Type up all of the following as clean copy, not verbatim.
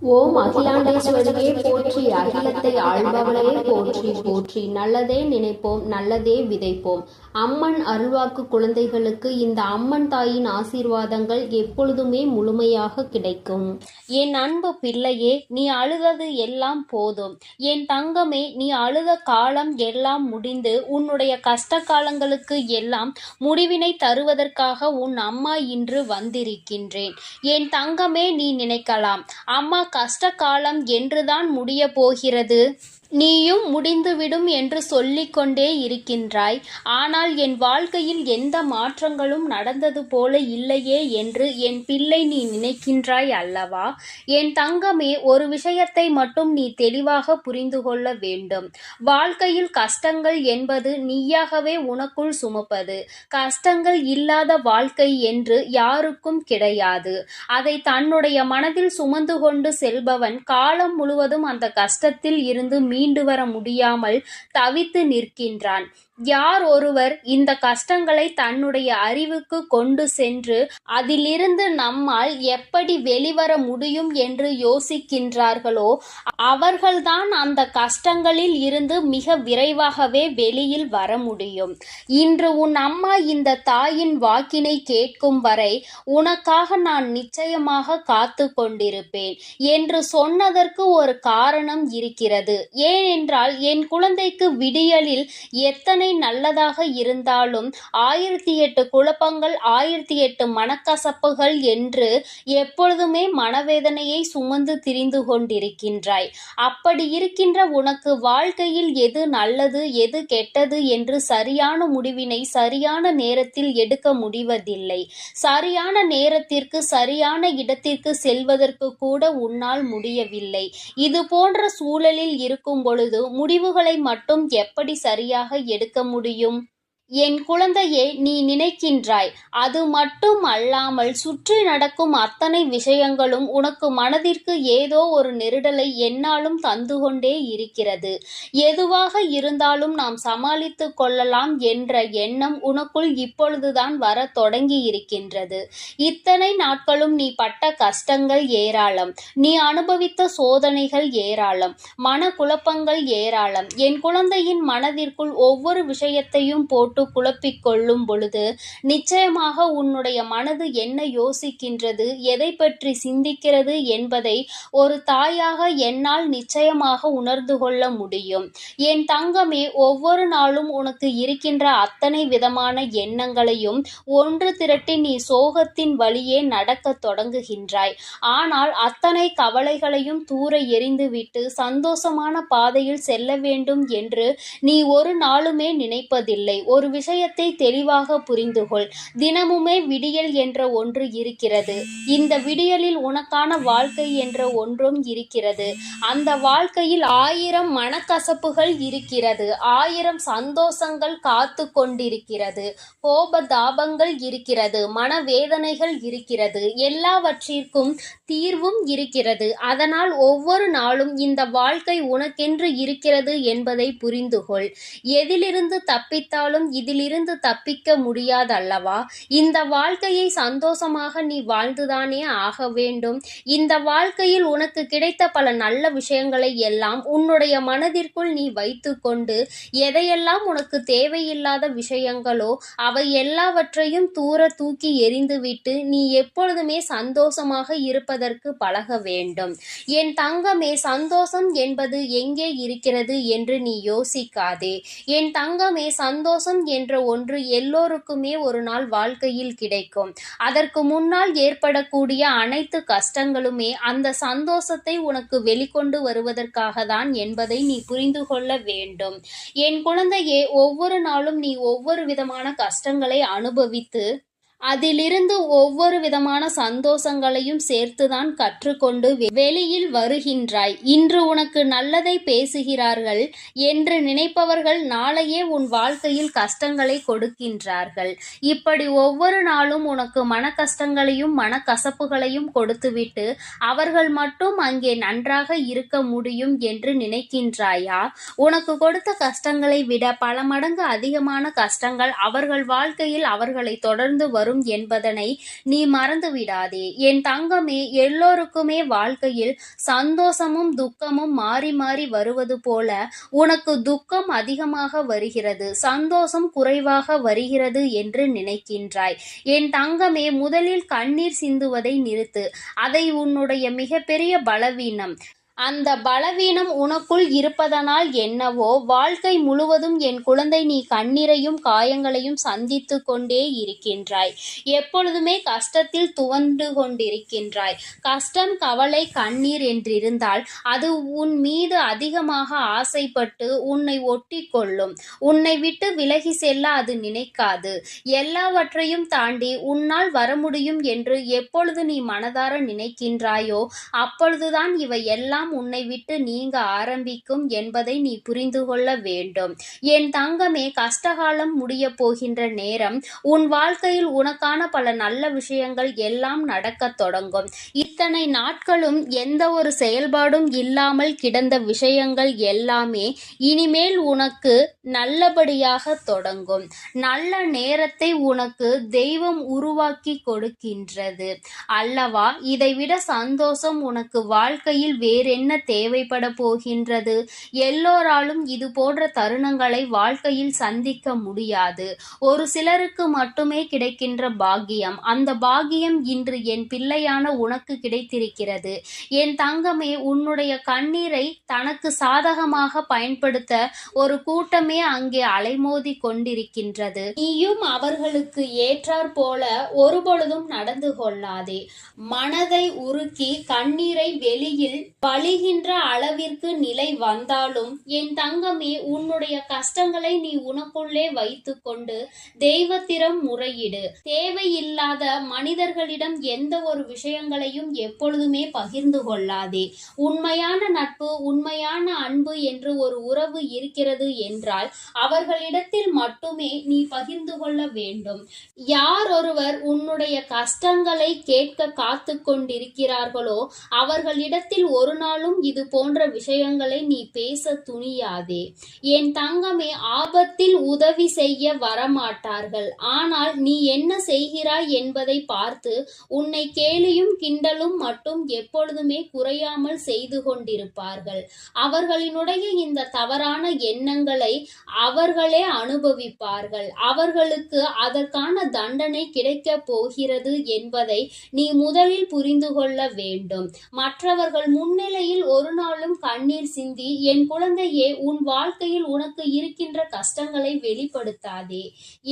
ஓம் அகிலாண்டேஸ்வரியே போற்றி, அகிலத்தை ஆள்பவளே போற்றி போற்றி. நல்லதே நினைப்போம், நல்லதே விதைப்போம். அம்மன் அருள்வாக்கு குழந்தைகளுக்கு இந்த அம்மன் தாயின் ஆசீர்வாதங்கள் எப்பொழுதுமே முழுமையாக கிடைக்கும். என் அன்பு பிள்ளையே, நீ அழுதது எல்லாம் போதும். என் தங்கமே, நீ அழுத காலம் எல்லாம் முடிந்து உன்னுடைய கஷ்ட காலங்களுக்கு எல்லாம் முடிவினை தருவதற்காக உன் அம்மா இன்று வந்திருக்கின்றேன். என் தங்கமே, நீ நினைக்கலாம், அம்மா கஷ்ட காலம் என்றுதான் முடிய போகிறது, நீயும் முடிந்துவிடும் என்று சொல்லிக்கொண்டே இருக்கின்றாய். ஆனால் என் வாழ்க்கையில் எந்த மாற்றங்களும் நடந்தது போல இல்லையே என்று என் பிள்ளை நீ நினைக்கின்றாய் அல்லவா? என் தங்கமே, ஒரு விஷயத்தை மட்டும் நீ தெளிவாக புரிந்து கொள்ள வேண்டும். வாழ்க்கையில் கஷ்டங்கள் என்பது நீயாகவே உனக்குள் சுமப்பது. கஷ்டங்கள் இல்லாத வாழ்க்கை என்று யாருக்கும் கிடையாது. அதை தன்னுடைய மனதில் சுமந்து கொண்டு செல்பவன் காலம் முழுவதும் அந்த கஷ்டத்தில் இருந்து மீண்டு வர முடியாமல் தவித்து நிற்கின்றான். யார் ஒருவர் இந்த கஷ்டங்களை தன்னுடைய அறிவுக்கு கொண்டு சென்று அதிலிருந்து நம்மால் எப்படி வெளிவர முடியும் என்று யோசிக்கின்றார்களோ அவர்கள்தான் அந்த கஷ்டங்களில் இருந்து மிக விரைவாகவே வெளியில் வர முடியும். இன்று உன் அம்மா இந்த தாயின் வாக்கினை கேட்கும் வரை உனக்காக நான் நிச்சயமாக காத்து கொண்டிருப்பேன் என்று சொன்னதற்கு ஒரு காரணம் இருக்கிறது. ஏனென்றால் என் குழந்தைக்கு விடியலில் எத்தனை நல்லதாக இருந்தாலும் 1008 குழப்பங்கள், 1008 மனக்கசப்புகள் என்று எப்பொழுதுமே மனவேதனையை சுமந்து திரிந்து கொண்டிருக்கின்றாய். அப்படி இருக்கின்ற உனக்கு வாழ்க்கையில் எது நல்லது எது கெட்டது என்று சரியான முடிவினை சரியான நேரத்தில் எடுக்க முடிவதில்லை. சரியான நேரத்திற்கு சரியான இடத்திற்கு செல்வதற்கு கூட உன்னால் முடியவில்லை. இது போன்ற சூழலில் இருக்கும் பொழுது முடிவுகளை மட்டும் எப்படி சரியாக எடுக்க முடியும்? என் குழந்தையே, நீ நினைக்கின்றாய், அது மட்டும் அல்லாமல் சுற்றி நடக்கும் அத்தனை விஷயங்களும் உனக்கு மனதிற்கு ஏதோ ஒரு நெருடலை என்னாலும் தந்து கொண்டே இருக்கிறது. எதுவாக இருந்தாலும் நாம் சமாளித்து கொள்ளலாம் என்ற எண்ணம் உனக்குள் இப்பொழுதுதான் வர தொடங்கி இருக்கின்றது. இத்தனை நாட்களும் நீ பட்ட கஷ்டங்கள் ஏராளம், நீ அனுபவித்த சோதனைகள் ஏராளம், மனக்குழப்பங்கள் ஏராளம். என் குழந்தையின் மனதிற்குள் ஒவ்வொரு விஷயத்தையும் போட்டு குழப்பிக் கொள்ளும் பொழுது நிச்சயமாக உன்னுடைய மனது என்ன யோசிக்கின்றது, எதை பற்றி சிந்திக்கிறது என்பதை ஒரு தாயாக என்னால் நிச்சயமாக உணர்ந்து கொள்ள முடியும். என் தங்கமே, ஒவ்வொரு நாளும் உனக்கு இருக்கின்ற அத்தனை விதமான எண்ணங்களையும் ஒன்று திரட்டி நீ சோகத்தின் வழியே நடக்க தொடங்குகின்றாய். ஆனால் அத்தனை கவலைகளையும் தூர எறிந்துவிட்டு சந்தோஷமான பாதையில் செல்ல வேண்டும் என்று நீ ஒரு நாளுமே நினைப்பதில்லை. ஒரு விஷயத்தை தெளிவாக புரிந்துகொள். தினமுமே விடியல் என்ற ஒன்று இருக்கிறது. இந்த விடியலில் உனக்கான வாழ்க்கை என்ற ஒன்றும் இருக்கிறது. அந்த வாழ்க்கையில் 1000 மனக்கசப்புகள் இருக்கிறது, 1000 சந்தோஷங்கள் காத்து கொண்டிருக்கிறது, கோபதாபங்கள் இருக்கிறது, மனவேதனைகள் இருக்கிறது, எல்லாவற்றிற்கும் தீர்வும் இருக்கிறது. அதனால் ஒவ்வொரு நாளும் இந்த வாழ்க்கை உனக்கென்று இருக்கிறது என்பதை புரிந்துகொள். எதிலிருந்து தப்பித்தாலும் இதிலிருந்து தப்பிக்க முடியாதல்லவா? இந்த வாழ்க்கையை சந்தோஷமாக நீ வாழ்ந்துதானே ஆக வேண்டும். இந்த வாழ்க்கையில் உனக்கு கிடைத்த பல நல்ல விஷயங்களை எல்லாம் உன்னுடைய மனதிற்குள் நீ வைத்து கொண்டு எதையெல்லாம் உனக்கு தேவையில்லாத விஷயங்களோ அவை எல்லாவற்றையும் தூர தூக்கி எறிந்துவிட்டு நீ எப்பொழுதுமே சந்தோஷமாக இருப்பதற்கு பழக வேண்டும். என் தங்கமே, சந்தோஷம் என்பது எங்கே இருக்கிறது என்று நீ யோசிக்காதே. என் தங்கமே, சந்தோஷம் என்ற ஒன்று எல்லோருக்குமே ஒரு நாள் வாழ்க்கையில் கிடைக்கும். அதற்கு முன்னால் ஏற்படக்கூடிய அனைத்து கஷ்டங்களுமே அந்த சந்தோஷத்தை உனக்கு வெளிக்கொண்டு வருவதற்காக தான் என்பதை நீ புரிந்து கொள்ள வேண்டும். என் குழந்தையே, ஒவ்வொரு நாளும் நீ ஒவ்வொரு விதமான கஷ்டங்களை அனுபவித்து அதிலிருந்து ஒவ்வொரு விதமான சந்தோஷங்களையும் சேர்த்துதான் கற்றுக்கொண்டு வெளியில் வருகின்றாய். இன்று உனக்கு நல்லதை பேசுகிறார்கள் என்று நினைப்பவர்கள் நாளையே உன் வாழ்க்கையில் கஷ்டங்களை கொடுக்கின்றார்கள். இப்படி ஒவ்வொரு நாளும் உனக்கு மன கஷ்டங்களையும் மனக்கசப்புகளையும் கொடுத்துவிட்டு அவர்கள் மட்டும் அங்கே நன்றாக இருக்க முடியும் என்று நினைக்கின்றாயா? உனக்கு கொடுத்த கஷ்டங்களை விட பல மடங்கு அதிகமான கஷ்டங்கள் அவர்கள் வாழ்க்கையில் அவர்களை தொடர்ந்து வரும் வரும் என்பதனை நீ மறந்துவிடாதே. என் தங்கமே, எல்லோருக்குமே வாழ்க்கையில் சந்தோஷமும் துக்கமும் மாறி மாறி வருவது போல உனக்கு துக்கம் அதிகமாக வருகிறது, சந்தோஷம் குறைவாக வருகிறது என்று நினைக்கின்றாய். என் தங்கமே, முதலில் கண்ணீர் சிந்துவதை நிறுத்து. அதை உன்னுடைய மிகப்பெரிய பலவீனம். அந்த பலவீனம் உனக்குள் இருப்பதனால் என்னவோ வாழ்க்கை முழுவதும் என் குழந்தை நீ கண்ணீரையும் காயங்களையும் சந்தித்து கொண்டே இருக்கின்றாய். எப்பொழுதுமே கஷ்டத்தில் துவண்டு கொண்டிருக்கின்றாய். கஷ்டம், கவலை, கண்ணீர் என்றிருந்தால் அது உன் மீது அதிகமாக ஆசைப்பட்டு உன்னை ஒட்டி கொள்ளும். உன்னை விட்டு விலகி செல்ல அது நினைக்காது. எல்லாவற்றையும் தாண்டி உன்னால் வர முடியும் என்று எப்பொழுது நீ மனதார நினைக்கின்றாயோ அப்பொழுதுதான் இவை எல்லாம் உன்னை விட்டு நீங்க ஆரம்பிக்கும் என்பதை நீ புரிந்து கொள்ள வேண்டும். என் தங்கமே, கஷ்டகாலம் முடிய போகின்ற நேரம். உன் வாழ்க்கையில் உனக்கான பல நல்ல விஷயங்கள் எல்லாம் நடக்கத் தொடங்கும். இத்தனை நாட்களும் எந்த ஒரு செயல்பாடும் இல்லாமல் கிடந்த விஷயங்கள் எல்லாமே இனிமேல் உனக்கு நல்லபடியாக தொடங்கும். நல்ல நேரத்தை உனக்கு தெய்வம் உருவாக்கி கொடுக்கின்றது அல்லவா? இதைவிட சந்தோஷம் உனக்கு வாழ்க்கையில் வேறென்ன தேவைப்பட போகின்றது? எல்லோராலும் இது போன்ற தருணங்களை வாழ்க்கையில் சந்திக்க முடியாது. ஒரு சிலருக்கு மட்டுமே கிடைக்கின்ற பாக்கியம். அந்த பாக்கியம் இன்று என் பிள்ளையான உனக்கு கிடைத்திருக்கிறது. என் தங்கமே, உன்னுடைய கண்ணீரை தனக்கு சாதகமாக பயன்படுத்த ஒரு கூட்டமே அங்கே அலைமோதி கொண்டிருக்கின்றது. நீயும் அவர்களுக்கு ஏற்றாற் போல ஒருபொழுதும் நடந்து கொள்ளாதே. மனதை உருக்கி கண்ணீரை வெளியில் வழிகின்ற அளவிற்கு நிலை வந்தாலும் என் தங்கமே, உன்னுடைய கஷ்டங்களை நீ உனக்குள்ளே வைத்துக்கொண்டு தெய்வத்திடம் முறையிடு. தேவையில்லாத மனிதர்களிடம் எந்த ஒரு விஷயங்களையும் எப்பொழுதுமே பகிர்ந்து கொள்ளாதே. உண்மையான நட்பு, உண்மையான அன்பு என்று ஒரு உறவு இருக்கிறது என்றால் அவர்களிடத்தில் மட்டுமே நீ பகிர்ந்து கொள்ள வேண்டும். யார் ஒருவர் உன்னுடைய கஷ்டங்களை கேட்க காத்து கொண்டிருக்கிறார்களோ அவர்களிடத்தில் ஒரு நாளும் இது போன்ற விஷயங்களை நீ பேச துணியாதே. என் தங்கமே, ஆபத்தில் உதவி செய்ய வரமாட்டார்கள். ஆனால் நீ என்ன செய்கிறாய் என்பதை பார்த்து உன்னை கேலியும் கிண்டலும் மட்டும் எப்பொழுதுமே குறையாமல் செய்து கொண்டிருப்பார்கள். அவர்களினுடைய இந்த தவறான எண்ணங்களை அவர்களே அனுபவிப்பார்கள். அவர்களுக்கு அதற்கான தண்டனை கிடைக்கப் போகிறது என்பதை நீ முதலில் புரிந்து கொள்ள வேண்டும். மற்றவர்கள் முன்னிலையில் ஒரு நாளும் கண்ணீர் சிந்தி என் குழந்தையே, உன் வாழ்க்கையில் உனக்கு இருக்கின்ற கஷ்டங்களை வெளிப்படுத்தாதே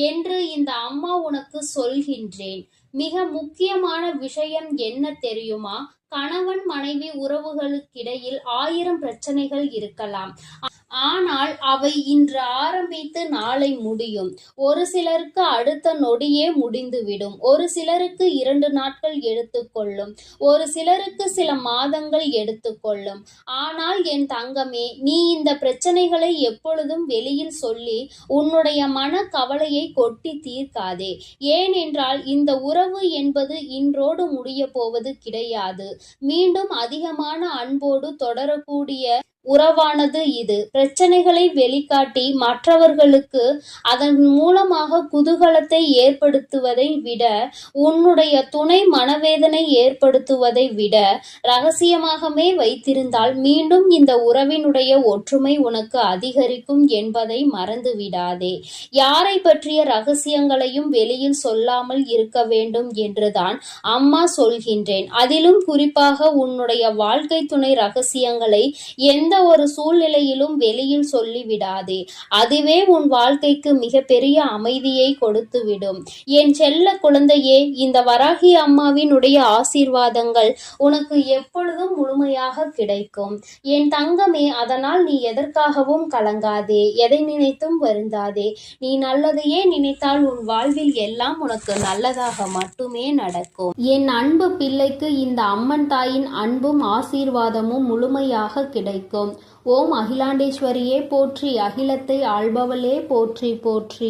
என்று இந்த அம்மா உனக்கு சொல்கின்றேன். மிக முக்கியமான விஷயம் என்ன தெரியுமா? கணவன் மனைவி உறவுகளுக்கிடையில் 1000 பிரச்சனைகள் இருக்கலாம். ஆனால் அவை இன்று ஆரம்பித்து நாளை முடியும். ஒரு சிலருக்கு அடுத்த நொடியே முடிந்துவிடும். ஒரு சிலருக்கு 2 நாட்கள் எடுத்துக்கொள்ளும். ஒரு சிலருக்கு சில மாதங்கள் எடுத்துக்கொள்ளும். ஆனால் என் தங்கமே, நீ இந்த பிரச்சனைகளை எப்பொழுதும் வெளியில் சொல்லி உன்னுடைய மன கவலையை கொட்டி தீர்க்காதே. ஏனென்றால் இந்த உறவு என்பது இன்றோடு முடிய போவது கிடையாது. மீண்டும் அதிகமான அன்போடு தொடரக்கூடிய உறவானது இது. பிரச்சனைகளை வெளிக்காட்டி மற்றவர்களுக்கு அதன் மூலமாக குதூகலத்தை ஏற்படுத்துவதை விட, உன்னுடைய துணை மனவேதனை ஏற்படுத்துவதை விட ரகசியமாகவே வைத்திருந்தால் மீண்டும் இந்த உறவினுடைய ஒற்றுமை உனக்கு அதிகரிக்கும் என்பதை மறந்துவிடாதே. யாரை பற்றிய ரகசியங்களையும் வெளியில் சொல்லாமல் இருக்க வேண்டும் என்றுதான் அம்மா சொல்கின்றேன். அதிலும் குறிப்பாக உன்னுடைய வாழ்க்கை துணை ரகசியங்களை எந்த ஒரு சூழ்நிலையிலும் வெளியில் சொல்லிவிடாதே. அதுவே உன் வாழ்க்கைக்கு மிகப்பெரிய அமைதியை கொடுத்துவிடும். என் செல்ல குழந்தையே, இந்த வராகி அம்மாவினுடைய ஆசீர்வாதங்கள் உனக்கு எப்பொழுதும் முழுமையாக கிடைக்கும். என் தங்கமே, அதனால் நீ எதற்காகவும் கலங்காதே, எதை நினைத்தும் வருந்தாதே. நீ நல்லதையே நினைத்தால் உன் வாழ்வில் எல்லாம் உனக்கு நல்லதாக மட்டுமே நடக்கும். என் அன்பு பிள்ளைக்கு இந்த அம்மன் தாயின் அன்பும் ஆசீர்வாதமும் முழுமையாக கிடைக்கும். ஓம் அகிலாண்டேஸ்வரியே போற்றி, அகிலத்தை ஆள்பவளே போற்றி போற்றி.